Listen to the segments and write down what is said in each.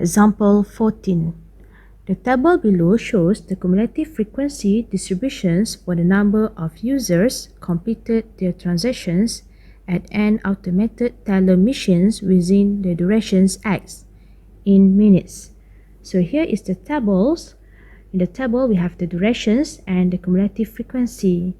Example 14. The table below shows the cumulative frequency distributions for the number of users completed their transactions at an automated teller machines within the durations X in minutes. So here is the tables. In the table, we have the durations and the cumulative frequency.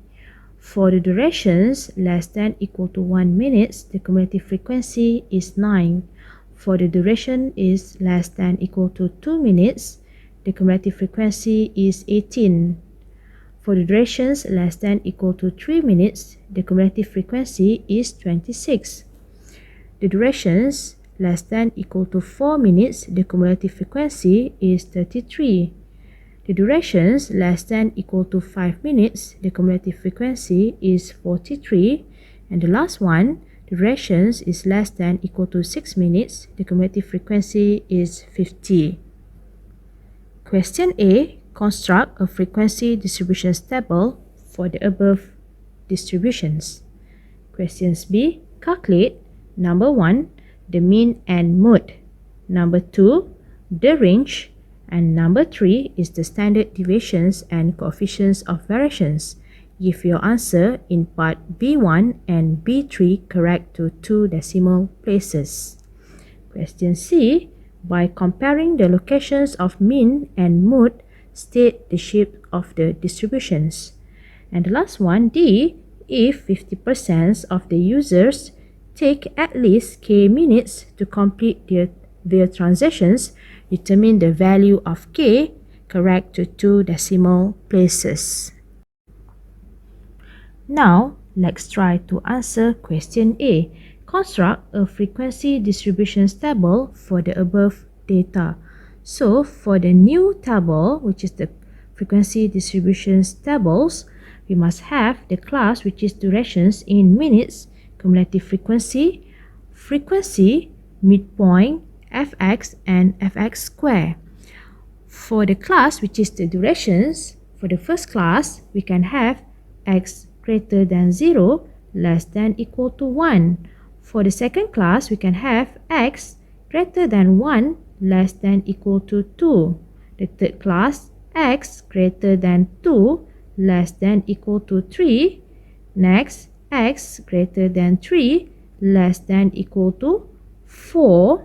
For the durations less than equal to 1 minute, the cumulative frequency is 9. For the duration is less than equal to 2 minutes, the cumulative frequency is 18. For the durations less than equal to 3 minutes, the cumulative frequency is 26. The durations less than equal to 4 minutes, the cumulative frequency is 33. The durations less than equal to 5 minutes, the cumulative frequency is 43. And the last one, the durations is less than equal to 6 minutes, the cumulative frequency is 50. Question A. Construct a frequency distributions table for the above distributions. Questions B. Calculate number 1, the mean and mode. Number 2, the range. And number 3 is the standard deviations and coefficients of variations. Give your answer in part B1 and B3 correct to 2 decimal places. Question C. By comparing the locations of mean and mode, state the shape of the distributions. And the last one, D. If 50% of the users take at least K minutes to complete their transactions, determine the value of K correct to 2 decimal places. Now, let's try to answer question A. Construct a frequency distributions table for the above data. So, for the new table, which is the frequency distributions tables, we must have the class which is durations in minutes, cumulative frequency, midpoint, fx, and fx square. For the class which is the durations, for the first class, we can have x greater than 0, less than equal to 1. For the second class, we can have x greater than 1, less than equal to 2. The third class, x greater than 2, less than equal to 3. Next, x greater than 3, less than equal to 4.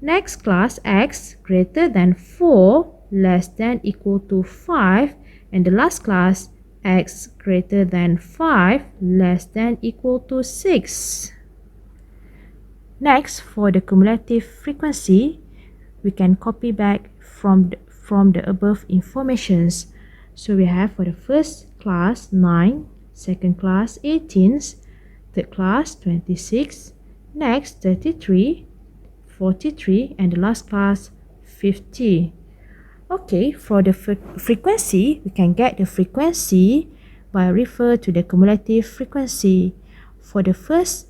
Next class, x greater than 4, less than equal to 5. And the last class, x greater than 5, less than equal to 6. Next, for the cumulative frequency, we can copy back from the above informations. So we have for the first class 9, second class 18, third class 26, next 33, 43, and the last class 50. Okay, for the frequency, we can get the frequency by refer to the cumulative frequency. For the first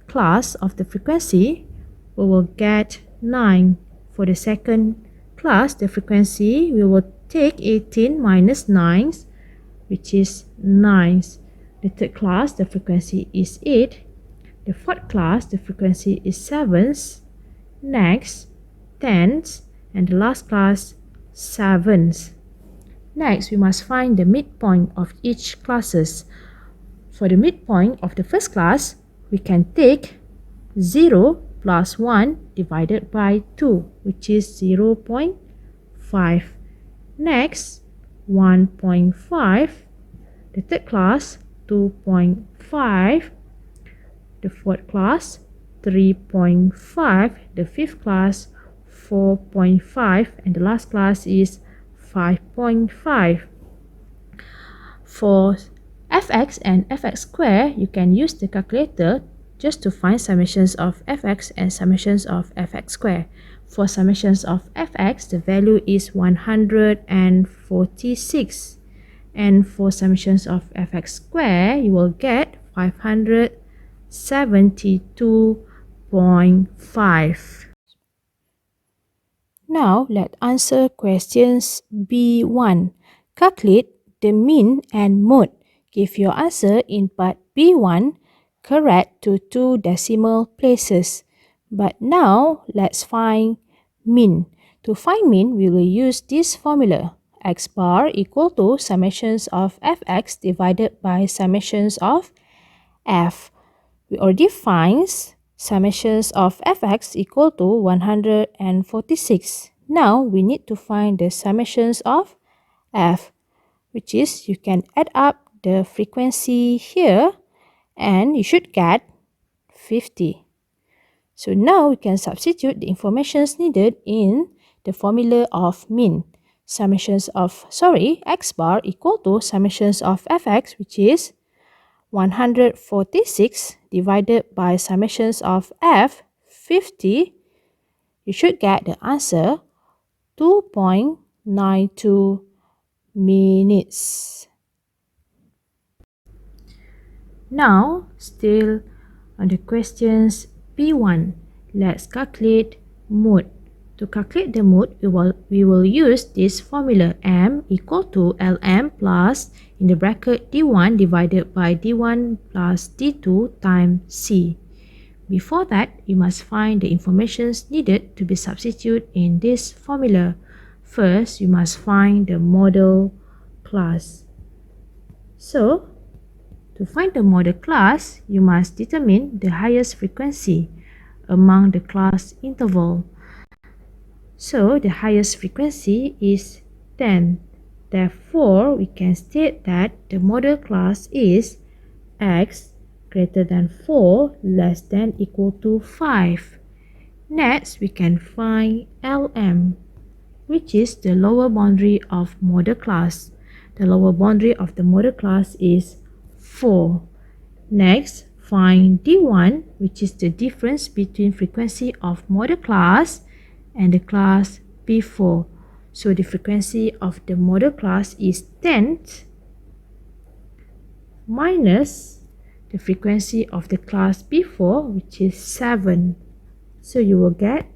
class of the frequency, we will get 9. For the second class, the frequency, we will take 18 minus 9, which is 9. The third class, the frequency is 8. The fourth class, the frequency is 7. Next, 10. And the last class, 7. Next, we must find the midpoint of each classes. For the midpoint of the first class, we can take 0 plus 1 divided by 2, which is 0.5. Next, 1.5. The third class, 2.5. The fourth class, 3.5. The fifth class, 4.5. And the last class is 5.5. For fx and fx square, you can use the calculator just to find summations of fx and summations of fx square. For summations of fx, the value is 146. And for summations of fx square, you will get 572.5. Now, let's answer questions B1. Calculate the mean and mode. Give your answer in part B1 correct to 2 decimal places. But now, let's find mean. To find mean, we will use this formula. X bar equal to summations of fx divided by summations of f. We already find summations of fx equal to 146. Now we need to find the summations of f, which is you can add up the frequency here and you should get 50. So now we can substitute the informations needed in the formula of mean. X bar equal to summations of fx, which is 146 divided by summations of f, 50. You should get the answer 2.92 minutes. Now, still on the questions P1, let's calculate mode. To calculate the mode, we will use this formula M equal to Lm plus in the bracket D1 divided by D1 plus D2 times C. Before that, you must find the informations needed to be substituted in this formula. First, you must find the model class. So, to find the model class, you must determine the highest frequency among the class interval. So, the highest frequency is 10. Therefore, we can state that the model class is x greater than 4 less than equal to 5. Next, we can find Lm, which is the lower boundary of model class. The lower boundary of the model class is 4. Next, find D1, which is the difference between frequency of model class and the class before. So the frequency of the model class is 10 minus the frequency of the class before, which is 7. So you will get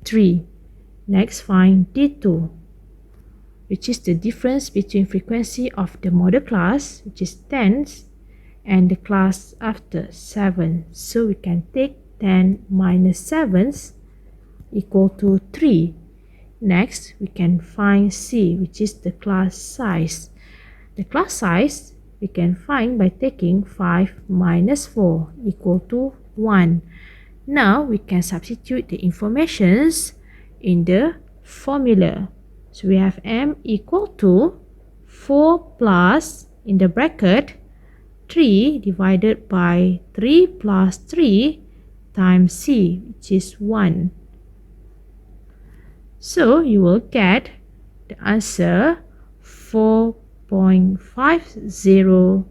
3. Next, find D2, which is the difference between frequency of the model class, which is 10, and the class after 7. So we can take 10 minus 7 equal to 3. Next, we can find C, which is the class size. The class size we can find by taking 5 minus 4 equal to 1. Now we can substitute the informations in the formula. So we have M equal to 4 plus in the bracket 3 divided by 3 plus 3 times C, which is 1. So you will get the answer 4.50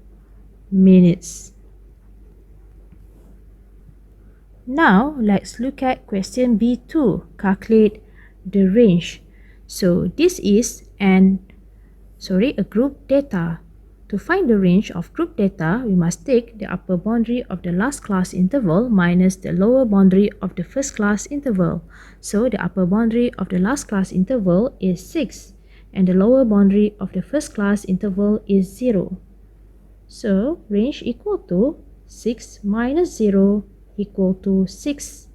minutes. Now let's look at question B2. Calculate the range. So this is a group data. To find the range of group data, we must take the upper boundary of the last class interval minus the lower boundary of the first class interval. So the upper boundary of the last class interval is 6 and the lower boundary of the first class interval is 0. So range equal to 6 minus 0 equal to 6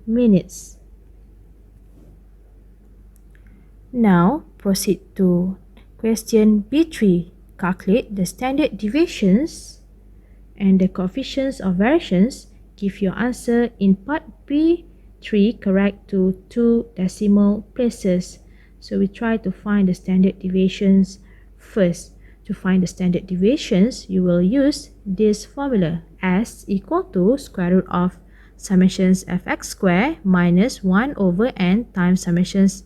minutes. Now proceed to question B3. Calculate the standard deviations and the coefficients of variations. Give your answer in part B3 correct to 2 decimal places. So we try to find the standard deviations first. To find the standard deviations, you will use this formula. S equal to square root of summations fx square minus 1 over n times summations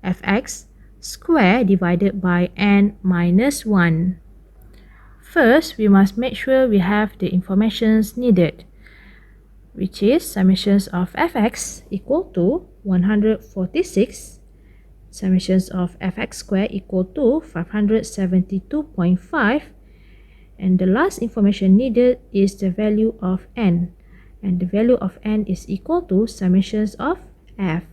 fx square divided by n minus 1. First, we must make sure we have the informations needed, which is summations of fx equal to 146, summations of fx square equal to 572.5, and the last information needed is the value of n, and the value of n is equal to summations of f.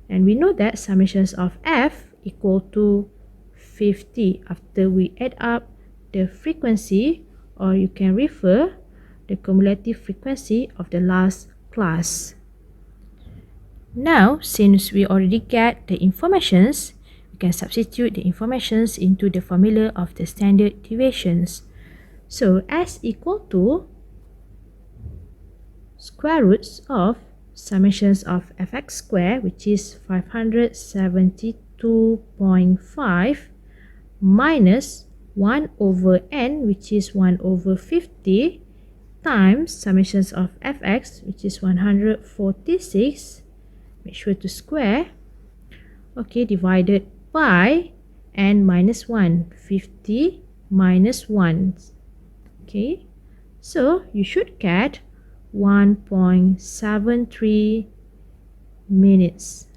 And we know that summations of f equal to 50 after we add up the frequency, or you can refer the cumulative frequency of the last class. Now, since we already get the informations, we can substitute the informations into the formula of the standard deviations. So, S equal to square roots of summations of fx squared, which is 572.5, minus 1 over n, which is 1 over 50, times summations of fx, which is 146, make sure to square, okay, divided by n minus 1, 50 minus 1, okay, so you should get 1.73 minutes.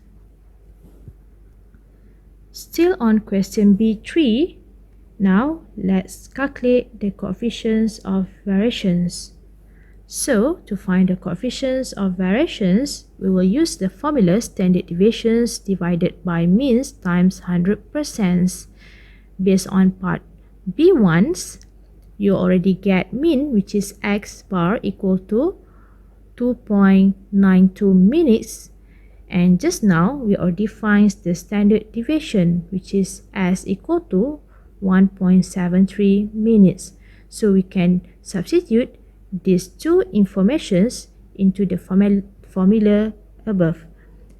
Still on question B3, now let's calculate the coefficients of variations. So, to find the coefficients of variations, we will use the formula standard deviations divided by means times 100%. Based on part B1's, you already get mean, which is x bar equal to 2.92 minutes, and just now we already find the standard deviation, which is s equal to 1.73 minutes. So we can substitute these two informations into the formula above.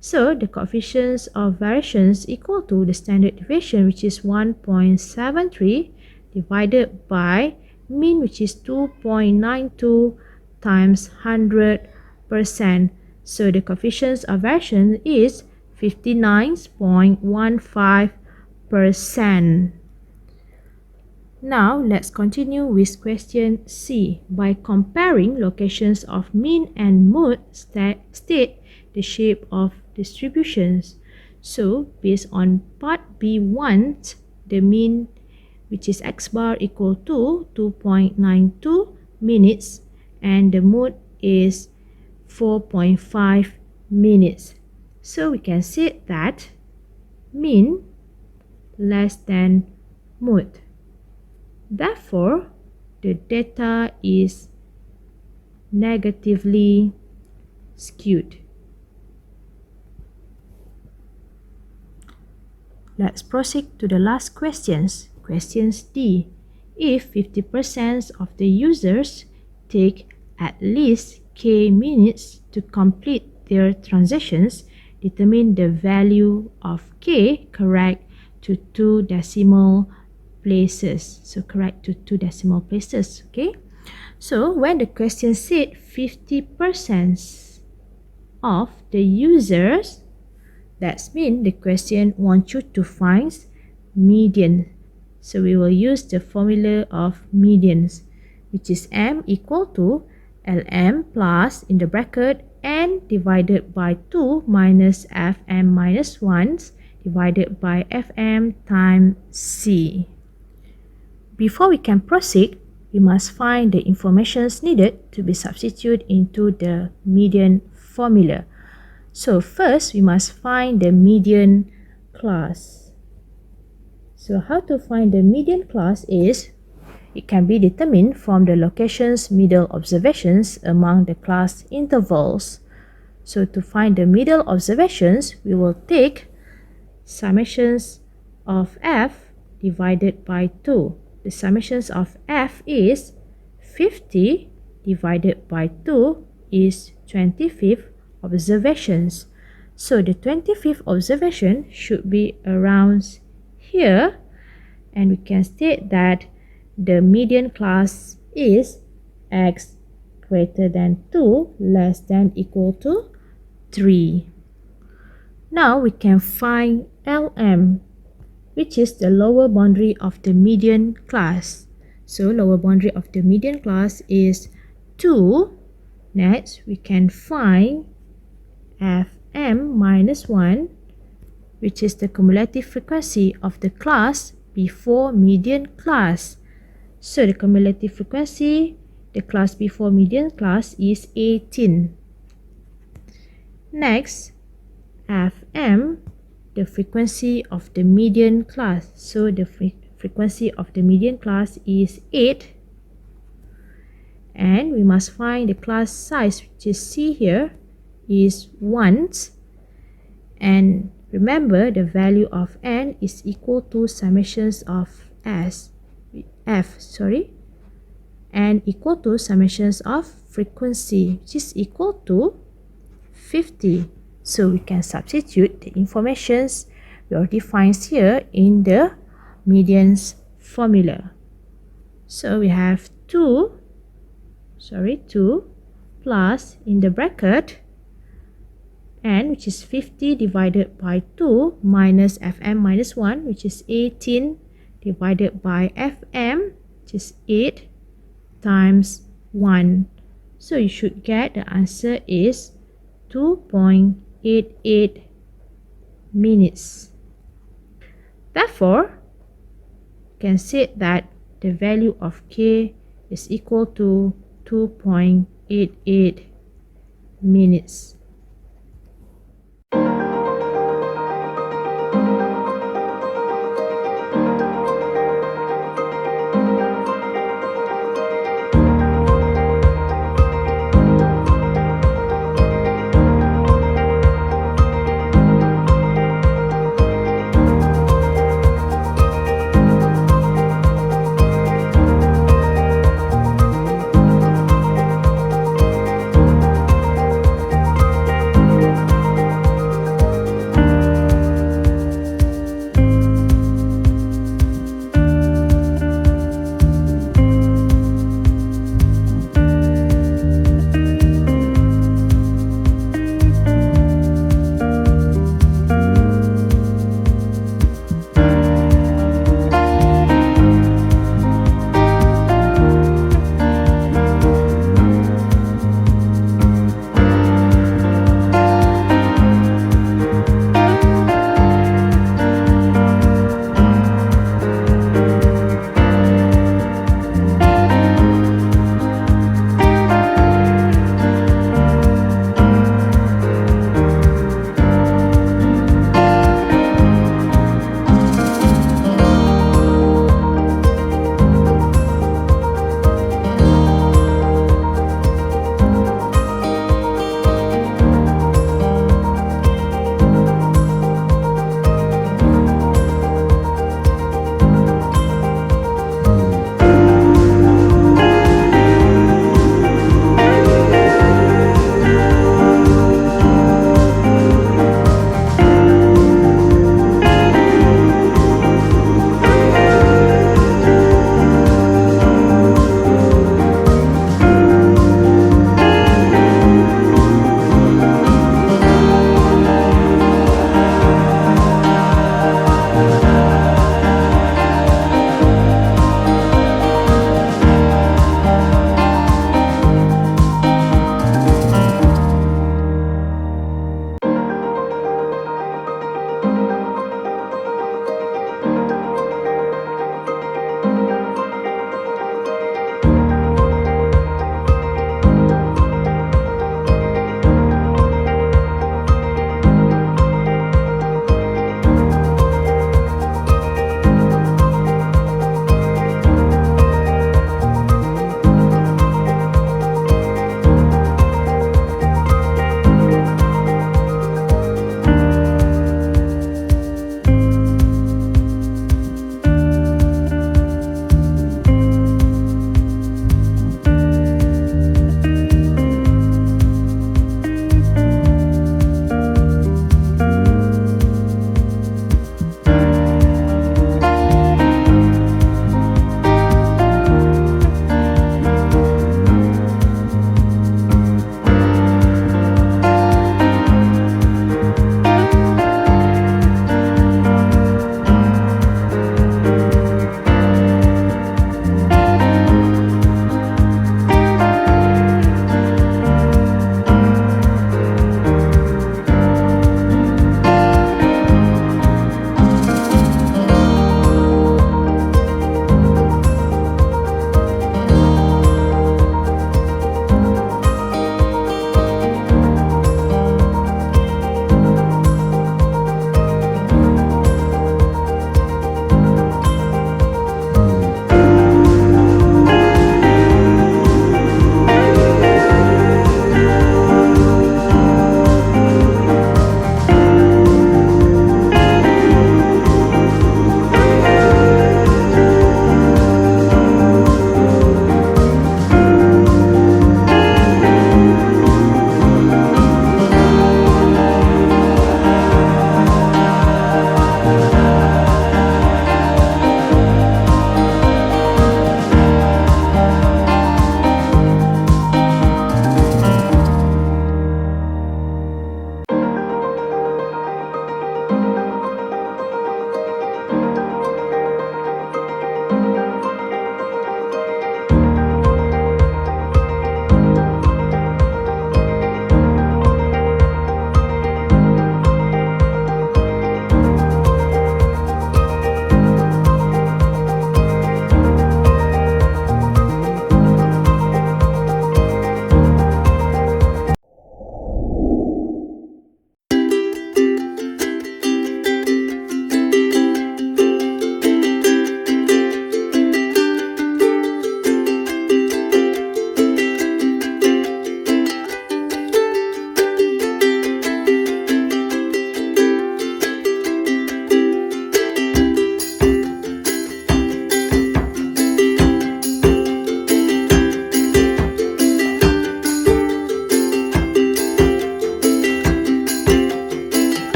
So the coefficients of variations equal to the standard deviation, which is 1.73, divided by mean, which is 2.92 times 100%. So the coefficients of variation is 59.15%. Now let's continue with question C. By comparing locations of mean and mode, state the shape of distributions. So based on part B1, the mean, which is x bar equal to 2.92 minutes, and the mode is 4.5 minutes. So we can say that mean less than mode. Therefore, the data is negatively skewed. Let's proceed to the last questions. Questions D. If 50% of the users take at least k minutes to complete their transactions, determine the value of k correct to 2 decimal places. So correct to 2 decimal places, okay? So when the question said 50% of the users, that means the question wants you to find median. So we will use the formula of medians, which is m equal to lm plus in the bracket n divided by 2 minus fm minus 1 divided by fm times c. Before we can proceed, we must find the information needed to be substituted into the median formula. So first, we must find the median class. So how to find the median class is, it can be determined from the location's middle observations among the class intervals. So to find the middle observations, we will take summations of f divided by 2. The summations of f is 50 divided by 2 is 25th observations. So the 25th observation should be around here, and we can state that the median class is x greater than 2 less than equal to 3. Now we can find LM, which is the lower boundary of the median class. So lower boundary of the median class is 2. Next, we can find Fm minus 1, which is the cumulative frequency of the class before median class. So the cumulative frequency, the class before median class is 18. Next, Fm, the frequency of the median class. So the frequency of the median class is 8. And we must find the class size, which is C here, is 1. And remember, the value of n is equal to summations of and equal to summations of frequency, which is equal to 50. So we can substitute the informations we already find here in the medians formula. So we have 2 plus in the bracket n, which is 50 divided by 2 minus fm minus 1, which is 18 divided by fm, which is 8 times 1. So you should get the answer is 2.88 minutes. Therefore, you can say that the value of k is equal to 2.88 minutes.